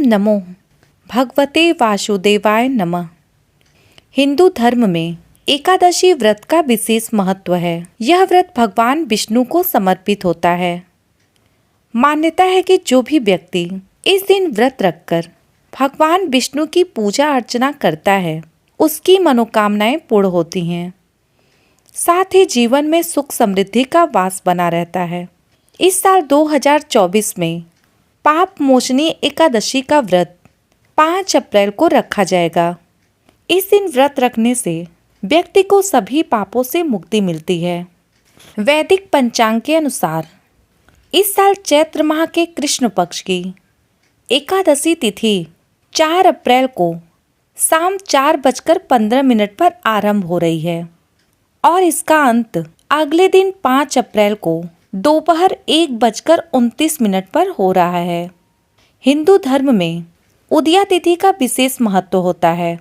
नमो भगवते वासुदेवाय नमः। हिंदू धर्म में एकादशी व्रत का विशेष महत्व है। यह व्रत भगवान विष्णु को समर्पित होता है। मान्यता है कि जो भी व्यक्ति इस दिन व्रत रखकर भगवान विष्णु की पूजा अर्चना करता है, उसकी मनोकामनाएं पूर्ण होती हैं। साथ ही जीवन में सुख समृद्धि का वास बना रहता है। इस साल 2024 में पाप मोचनी एकादशी का व्रत 5 अप्रैल को रखा जाएगा। इस दिन व्रत रखने से व्यक्ति को सभी पापों से मुक्ति मिलती है। वैदिक पंचांग के अनुसार इस साल चैत्र माह के कृष्ण पक्ष की एकादशी तिथि 4 अप्रैल को शाम 4:15 पर आरंभ हो रही है और इसका अंत अगले दिन 5 अप्रैल को दोपहर 1:29 पर हो रहा है। हिंदू धर्म में उदया तिथि का विशेष महत्व होता है।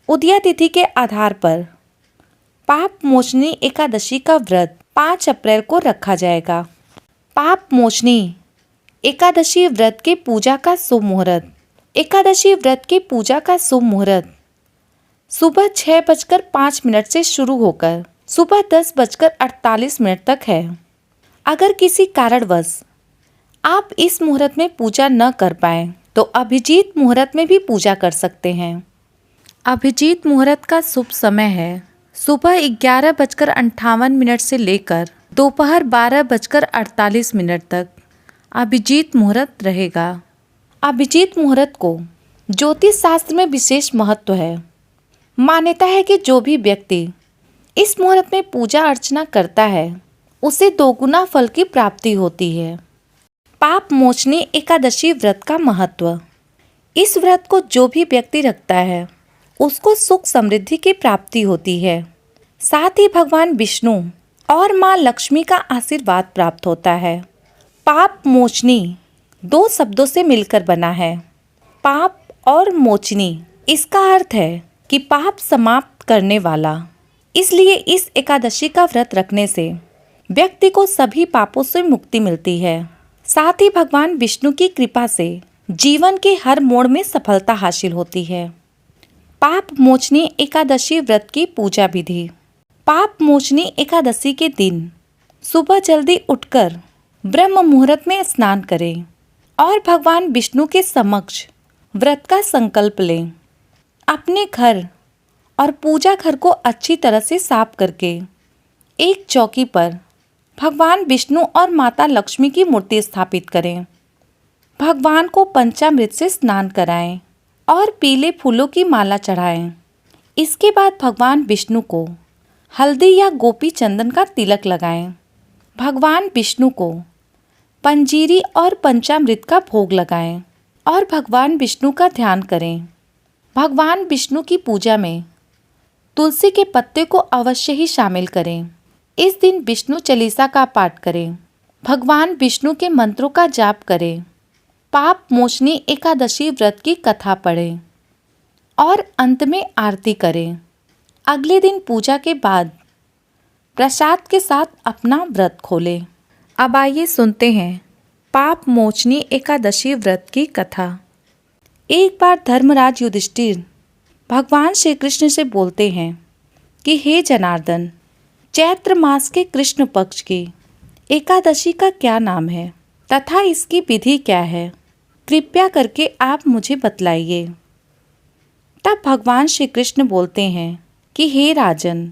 उदया तिथि के आधार पर पाप मोचनी एकादशी का व्रत 5 अप्रैल को रखा जाएगा। पाप मोचनी एकादशी व्रत के पूजा का शुभ मुहूर्त। एकादशी व्रत की पूजा का शुभ मुहूर्त सुबह 6:05 से शुरू होकर सुबह 10:48 तक है। अगर किसी कारणवश आप इस मुहूर्त में पूजा न कर पाएं तो अभिजीत मुहूर्त में भी पूजा कर सकते हैं। अभिजीत मुहूर्त का शुभ समय है सुबह 11:58 से लेकर दोपहर 12:48 तक अभिजीत मुहूर्त रहेगा। अभिजीत मुहूर्त को ज्योतिष शास्त्र में विशेष महत्व है। मान्यता है कि जो भी व्यक्ति इस मुहूर्त में पूजा अर्चना करता है उसे दोगुना फल की प्राप्ति होती है। पाप मोचनी एकादशी व्रत का महत्व। इस व्रत को जो भी व्यक्ति रखता है उसको सुख समृद्धि की प्राप्ति होती है। साथ ही भगवान विष्णु और माँ लक्ष्मी का आशीर्वाद प्राप्त होता है। पाप मोचनी 2 शब्दों से मिलकर बना है। पाप और मोचनी, इसका अर्थ है कि पाप समाप्त करने वाला। इसलिए इस एकादशी का व्रत रखने से व्यक्ति को सभी पापों से मुक्ति मिलती है। साथ ही भगवान विष्णु की कृपा से जीवन के हर मोड़ में सफलता हासिल होती है। पाप मोचनी एकादशी व्रत की पूजा विधि। पाप मोचनी एकादशी के दिन सुबह जल्दी उठकर ब्रह्म मुहूर्त में स्नान करें और भगवान विष्णु के समक्ष व्रत का संकल्प लें। अपने घर और पूजा घर को अच्छी तरह से साफ करके एक चौकी पर भगवान विष्णु और माता लक्ष्मी की मूर्ति स्थापित करें। भगवान को पंचामृत से स्नान कराएं और पीले फूलों की माला चढ़ाएं। इसके बाद भगवान विष्णु को हल्दी या गोपी चंदन का तिलक लगाएं। भगवान विष्णु को पंजीरी और पंचामृत का भोग लगाएं और भगवान विष्णु का ध्यान करें। भगवान विष्णु की पूजा में तुलसी के पत्ते को अवश्य ही शामिल करें। इस दिन विष्णु चालीसा का पाठ करें। भगवान विष्णु के मंत्रों का जाप करें। पाप मोचनी एकादशी व्रत की कथा पढ़ें और अंत में आरती करें। अगले दिन पूजा के बाद प्रसाद के साथ अपना व्रत खोलें। अब आइए सुनते हैं पाप मोचनी एकादशी व्रत की कथा। एक बार धर्मराज युधिष्ठिर भगवान श्री कृष्ण से बोलते हैं कि हे जनार्दन, चैत्र मास के कृष्ण पक्ष की एकादशी का क्या नाम है तथा इसकी विधि क्या है? कृपया करके आप मुझे बतलाइए। तब भगवान श्री कृष्ण बोलते हैं कि हे राजन,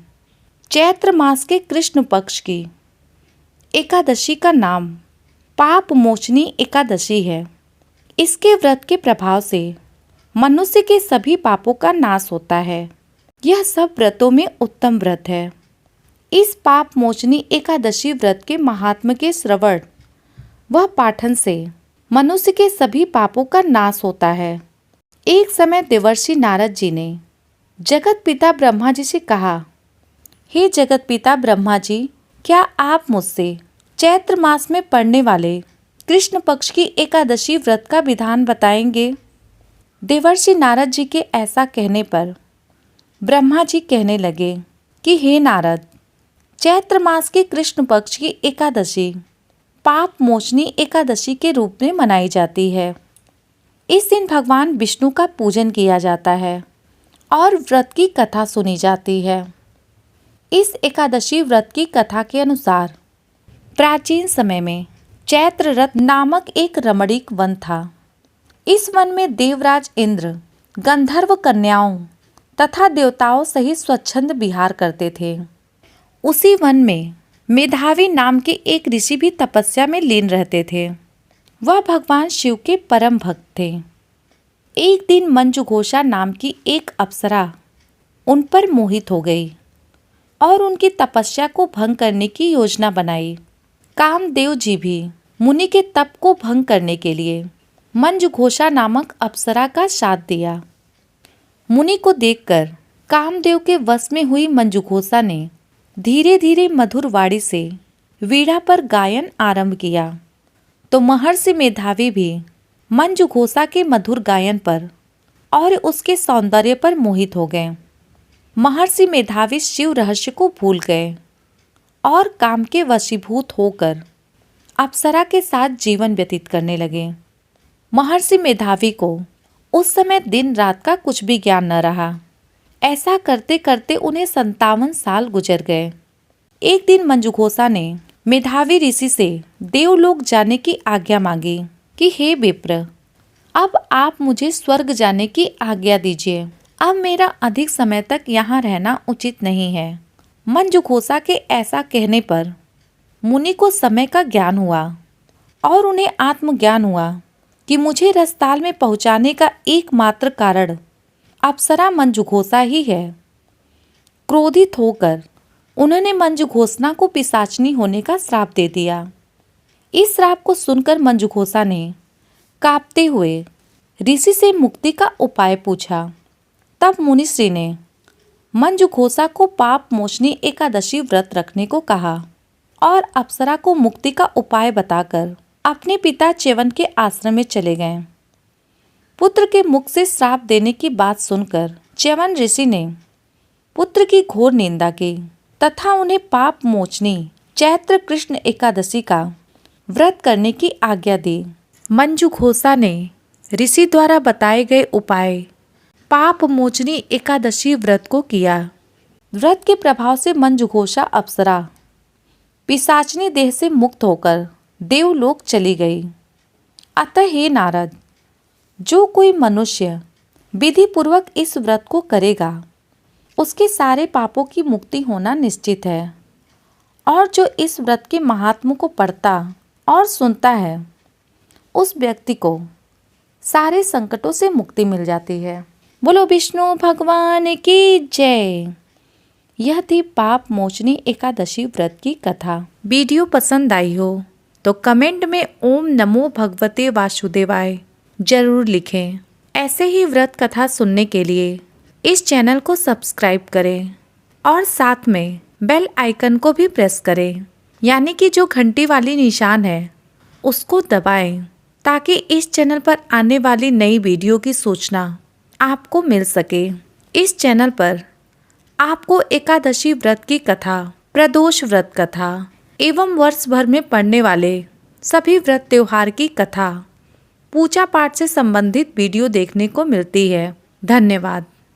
चैत्र मास के कृष्ण पक्ष की एकादशी का नाम पाप मोचनी एकादशी है। इसके व्रत के प्रभाव से मनुष्य के सभी पापों का नाश होता है। यह सब व्रतों में उत्तम व्रत है। इस पाप मोचनी एकादशी व्रत के महात्म्य के श्रवण व पाठन से मनुष्य के सभी पापों का नाश होता है। एक समय देवर्षि नारद जी ने जगत पिता ब्रह्मा जी से कहा, हे जगत पिता ब्रह्मा जी, क्या आप मुझसे चैत्र मास में पड़ने वाले कृष्ण पक्ष की एकादशी व्रत का विधान बताएंगे? देवर्षि नारद जी के ऐसा कहने पर ब्रह्मा जी कहने लगे कि हे नारद, चैत्र मास के कृष्ण पक्ष की एकादशी पाप मोचनी एकादशी के रूप में मनाई जाती है। इस दिन भगवान विष्णु का पूजन किया जाता है और व्रत की कथा सुनी जाती है। इस एकादशी व्रत की कथा के अनुसार प्राचीन समय में चैत्र रथ नामक एक रमणीक वन था। इस वन में देवराज इंद्र गंधर्व कन्याओं तथा देवताओं सहित स्वच्छंद विहार करते थे। उसी वन में मेधावी नाम के एक ऋषि भी तपस्या में लीन रहते थे। वह भगवान शिव के परम भक्त थे। एक दिन मंजुघोषा नाम की एक अप्सरा उन पर मोहित हो गई और उनकी तपस्या को भंग करने की योजना बनाई। कामदेव जी भी मुनि के तप को भंग करने के लिए मंजुघोषा नामक अप्सरा का साथ दिया। मुनि को देखकर कामदेव के वश में हुई मंजुघोषा ने धीरे धीरे मधुर वाणी से वीणा पर गायन आरंभ किया, तो महर्षि मेधावी भी मंजुघोषा के मधुर गायन पर और उसके सौंदर्य पर मोहित हो गए। महर्षि मेधावी शिव रहस्य को भूल गए और काम के वशीभूत होकर अप्सरा के साथ जीवन व्यतीत करने लगे। महर्षि मेधावी को उस समय दिन रात का कुछ भी ज्ञान न रहा। ऐसा करते करते उन्हें 57 साल गुजर गए। एक दिन मंजुघोषा ने मेधावी ऋषि से देवलोक जाने की आज्ञा मांगी कि हे विप्र, अब आप मुझे स्वर्ग जाने की आज्ञा दीजिए। अब मेरा अधिक समय तक यहाँ रहना उचित नहीं है। मंजुघोषा के ऐसा कहने पर मुनि को समय का ज्ञान हुआ और उन्हें आत्मज्ञान हुआ कि मुझे रसताल में पहुँचाने का एकमात्र कारण अप्सरा मंजुघोषा ही है। क्रोधित होकर उन्होंने मंजुघोषा को पिशाचनी होने का श्राप दे दिया। इस श्राप को सुनकर मंजुघोषा ने कांपते हुए ऋषि से मुक्ति का उपाय पूछा। तब मुनिश्री ने मंजुघोषा को पाप मोचनी एकादशी व्रत रखने को कहा और अप्सरा को मुक्ति का उपाय बताकर अपने पिता च्यवन के आश्रम में चले गए। पुत्र के मुख से श्राप देने की बात सुनकर च्यवन ऋषि ने पुत्र की घोर निंदा की तथा उन्हें पाप मोचनी चैत्र कृष्ण एकादशी का व्रत करने की आज्ञा दी। मंजुघोषा ने ऋषि द्वारा बताए गए उपाय पाप मोचनी एकादशी व्रत को किया। व्रत के प्रभाव से मंजुघोषा अप्सरा पिशाचनी देह से मुक्त होकर देवलोक चली गई। अतः हे नारद, जो कोई मनुष्य विधि पूर्वक इस व्रत को करेगा उसके सारे पापों की मुक्ति होना निश्चित है, और जो इस व्रत के महात्म्य को पढ़ता और सुनता है उस व्यक्ति को सारे संकटों से मुक्ति मिल जाती है। बोलो विष्णु भगवान की जय। यह थी पाप मोचनी एकादशी व्रत की कथा। वीडियो पसंद आई हो तो कमेंट में ओम नमो भगवते वासुदेवाय जरूर लिखें। ऐसे ही व्रत कथा सुनने के लिए इस चैनल को सब्सक्राइब करें और साथ में बेल आइकन को भी प्रेस करें, यानी कि जो घंटी वाली निशान है उसको दबाएं, ताकि इस चैनल पर आने वाली नई वीडियो की सूचना आपको मिल सके। इस चैनल पर आपको एकादशी व्रत की कथा, प्रदोष व्रत कथा एवं वर्ष भर में पड़ने वाले सभी व्रत त्योहार की कथा, पूजा पाठ से संबंधित वीडियो देखने को मिलती है। धन्यवाद।